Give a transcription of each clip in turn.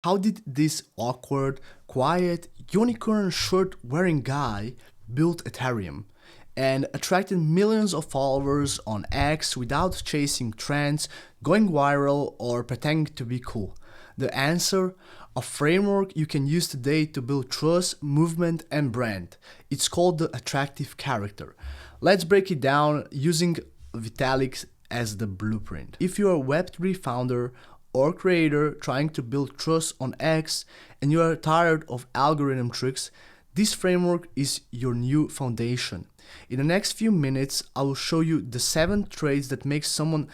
How did this awkward, quiet, unicorn shirt wearing guy build Ethereum and attracted millions of followers on X without chasing trends, going viral, or pretending to be cool? The answer: a framework you can use today to build trust, movement, and brand. It's called the attractive character. Let's break it down using Vitalik as the blueprint. If you're a Web3 founder or creator trying to build trust on X and you are tired of algorithm tricks, this framework is your new foundation. In the next few minutes, I will show you the 7 traits that make someone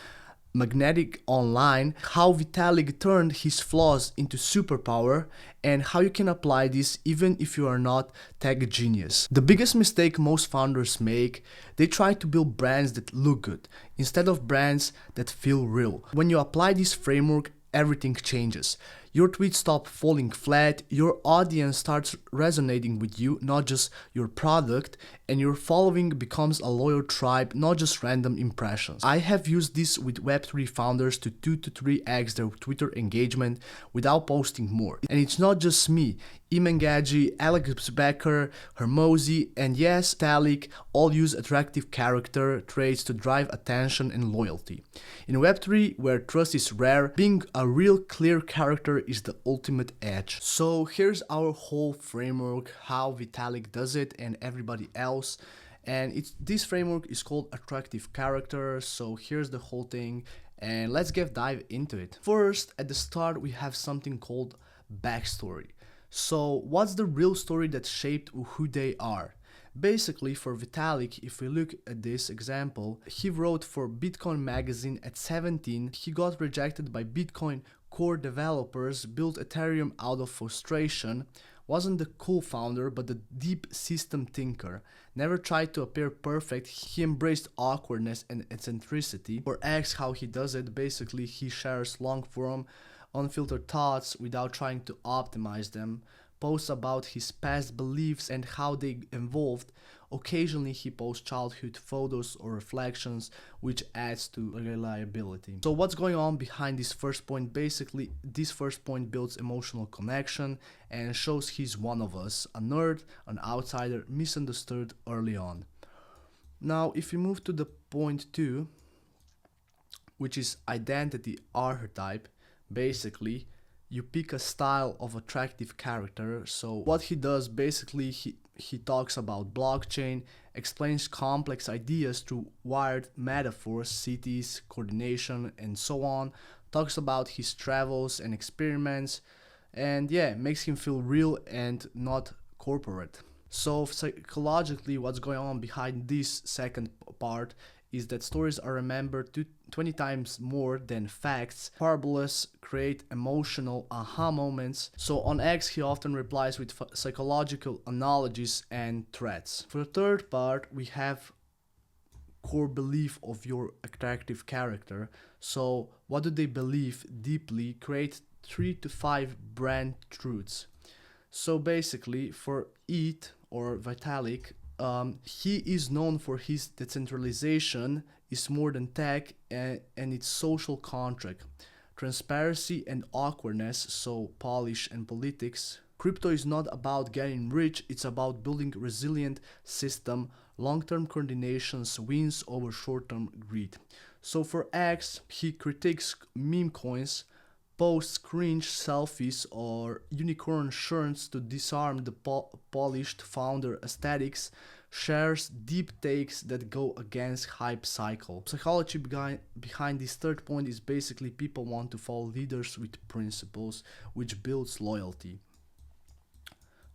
magnetic online, how Vitalik turned his flaws into superpower, and how you can apply this even if you are not tech genius. The biggest mistake most founders make: they try to build brands that look good instead of brands that feel real. When you apply this framework, everything changes. Your tweets stop falling flat, your audience starts resonating with you, not just your product, and your following becomes a loyal tribe, not just random impressions. I have used this with Web3 founders to 2 to 3x their Twitter engagement without posting more. And it's not just me. Iman Gadji, Alex Becker, Hermosi, and yes, Vitalik all use attractive character traits to drive attention and loyalty. In Web3, where trust is rare, being a real clear character is the ultimate edge. So here's our whole framework, how Vitalik does it and everybody else. And this framework is called attractive character. So here's the whole thing, and let's dive into it. First, at the start, we have something called backstory. So what's the real story that shaped who they are? Basically, for Vitalik, if we look at this example, he wrote for Bitcoin magazine at 17. He got rejected by Bitcoin core developers, built Ethereum out of frustration, wasn't the cool founder but the deep system thinker, never tried to appear perfect, he embraced awkwardness and eccentricity. For X, how he does it: basically he shares long form, unfiltered thoughts without trying to optimize them, posts about his past beliefs and how they evolved. Occasionally he posts childhood photos or reflections, which adds to reliability. So what's going on behind this first point? Basically, this first point builds emotional connection and shows he's one of us, a nerd, an outsider, misunderstood early on. Now, if we move to the point 2, which is identity archetype, basically you pick a style of attractive character. So what he does, basically he talks about blockchain, explains complex ideas through wired metaphors, cities, coordination, and so on, talks about his travels and experiments, and yeah, makes him feel real and not corporate. So psychologically, what's going on behind this second part is that stories are remembered 20 times more than facts. Parabolas create emotional aha moments. So on X, he often replies with psychological analogies and threats. For the third part, we have core belief of your attractive character. So what do they believe deeply? Create 3 to 5 brand truths. So basically, for ETH or Vitalik, he is known for his decentralization is more than tech, and its social contract, transparency and awkwardness, so polish and politics. Crypto is not about getting rich, it's about building resilient system, long-term coordinations wins over short-term greed. So for X, he critiques meme coins, posts cringe selfies or unicorn shirts to disarm the polished founder aesthetics, shares deep takes that go against hype cycle. Psychology behind this third point is basically people want to follow leaders with principles, which builds loyalty.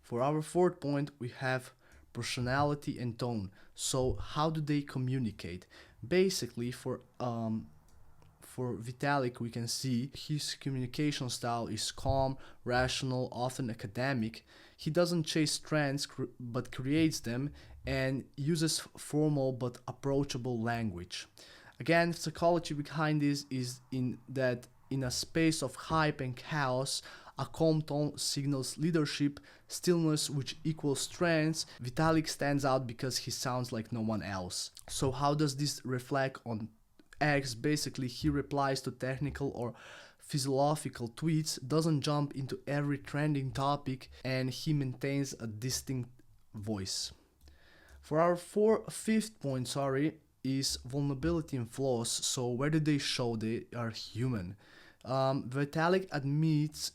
For our fourth point, we have personality and tone. So how do they communicate? Basically, for Vitalik, we can see his communication style is calm, rational, often academic. He doesn't chase trends but creates them, and uses formal but approachable language. Again, psychology behind this is in that in a space of hype and chaos, a calm tone signals leadership, stillness which equals strength. Vitalik stands out because he sounds like no one else. So how does this reflect on X? Basically, he replies to technical or philosophical tweets, doesn't jump into every trending topic, and he maintains a distinct voice. For our fifth point, is vulnerability and flaws. So where do they show they are human? Vitalik admits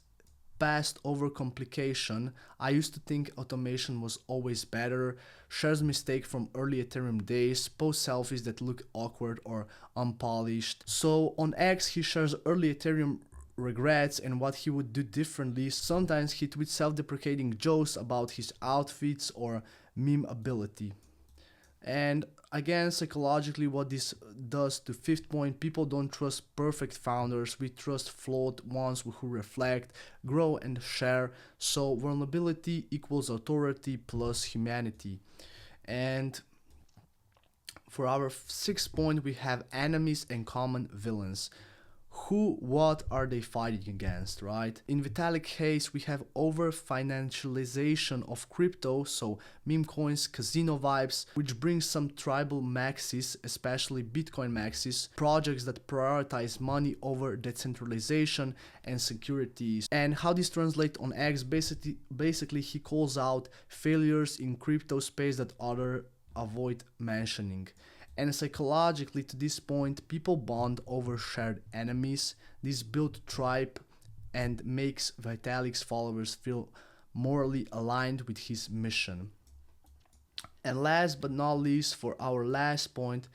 past overcomplication. I used to think automation was always better. Shares mistake from early Ethereum days, post selfies that look awkward or unpolished. So on X he shares early Ethereum regrets and what he would do differently. Sometimes he tweets self-deprecating jokes about his outfits or meme ability. And again, psychologically, what this does to fifth point, people don't trust perfect founders. We trust flawed ones who reflect, grow, and share. So vulnerability equals authority plus humanity. And for our sixth point, we have enemies and common villains. Who, what are they fighting against, right? In Vitalik's case, we have over financialization of crypto, so meme coins, casino vibes, which brings some tribal maxis, especially Bitcoin maxis, projects that prioritize money over decentralization and securities. And how this translates on X, basically he calls out failures in crypto space that others avoid mentioning. And psychologically, to this point, people bond over shared enemies. This builds tribe and makes Vitalik's followers feel morally aligned with his mission. And last but not least, for our last point,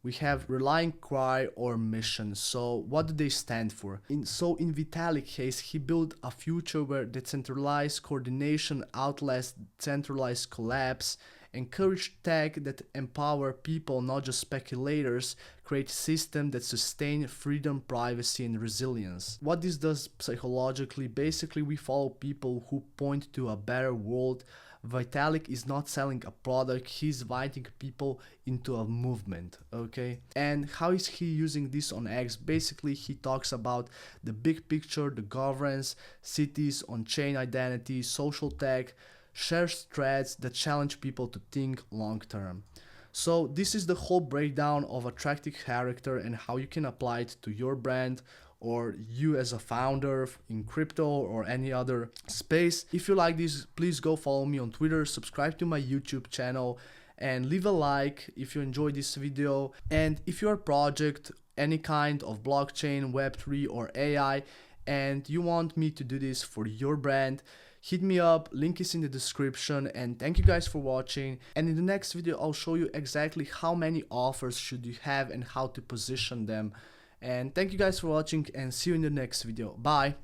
we have rallying cry or mission. So what do they stand for? In Vitalik's case, he built a future where decentralized coordination outlasts centralized collapse, encourage tech that empower people, not just speculators, create systems that sustain freedom, privacy, and resilience. What this does psychologically, basically we follow people who point to a better world. Vitalik is not selling a product, he's inviting people into a movement, okay? And how is he using this on X? Basically, he talks about the big picture, the governance, cities, on-chain identity, social tech, shares threads that challenge people to think long term. So this is the whole breakdown of attractive character and how you can apply it to your brand or you as a founder in crypto or any other space. If you like this, please go follow me on Twitter, subscribe to my YouTube channel, and leave a like if you enjoyed this video. And if your project, any kind of blockchain, Web3 or AI, and you want me to do this for your brand, hit me up, link is in the description. And thank you guys for watching, and in the next video I'll show you exactly how many offers should you have and how to position them. And thank you guys for watching, and see you in the next video. Bye.